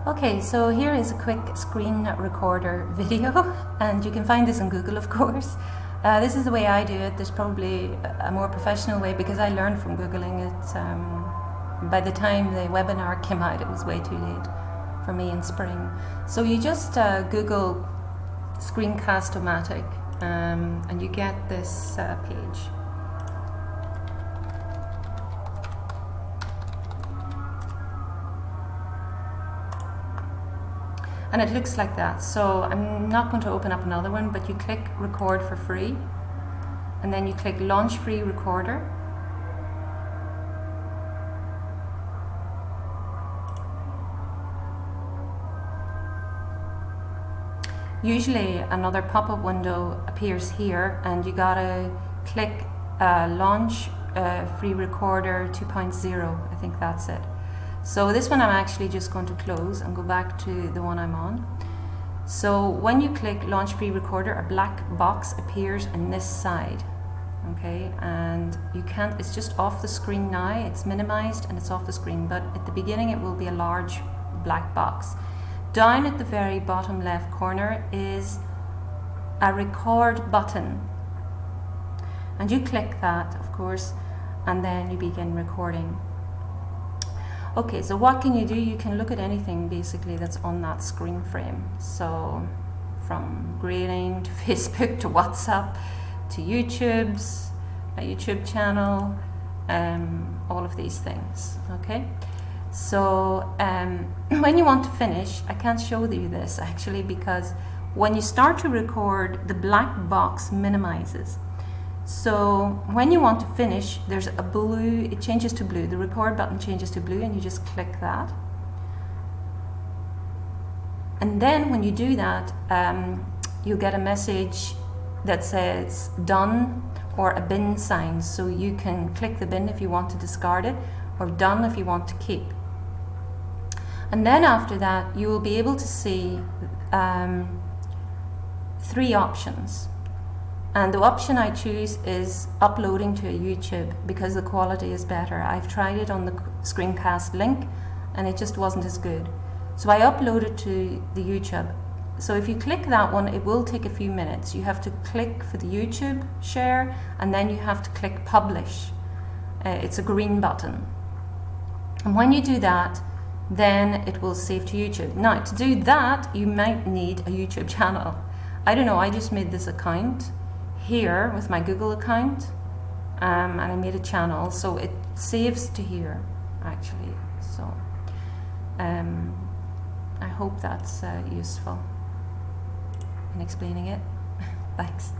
Okay, so here is a quick screen recorder video, and you can find this on Google, of course. This is the way I do it. There's probably a more professional way because I learned from Googling it. By the time the webinar came out, it was way too late for me in spring. So you just Google Screencast-O-Matic and you get this page. And it looks like that. So I'm not going to open up another one, but you click record for free and then you click launch free recorder. Usually another pop-up window appears here and you gotta click launch free recorder 2.0. I think that's it. So this one I'm actually just going to close and go back to the one I'm on. So when you click launch free recorder, a black box appears on this side. Okay, and you can't, it's just off the screen now, it's minimized and it's off the screen, but at the beginning it will be a large black box. Down at the very bottom left corner is a record button. And you click that, of course, and then you begin recording. Okay, so what can you do? You can look at anything basically that's on that screen frame. So from grading to Facebook to WhatsApp to YouTube's, a YouTube channel, all of these things, okay? So when you want to finish, I can't show you this actually because when you start to record, the black box minimizes. So when you want to finish, there's a blue, it changes to blue, the record button changes to blue and you just click that. And then when you do that, you get a message that says done or a bin sign. So you can click the bin if you want to discard it or done if you want to keep. And then after that, you will be able to see 3 options. And the option I choose is uploading to a YouTube because the quality is better. I've tried it on the screencast link and it just wasn't as good. So I uploaded to the YouTube. So if you click that one, it will take a few minutes. You have to click for the YouTube share and then you have to click publish. It's a green button. And when you do that, then it will save to YouTube. Now to do that, you might need a YouTube channel. I don't know, I just made this account here with my Google account and I made a channel, so it saves to here actually. So I hope that's useful in explaining it. Thanks.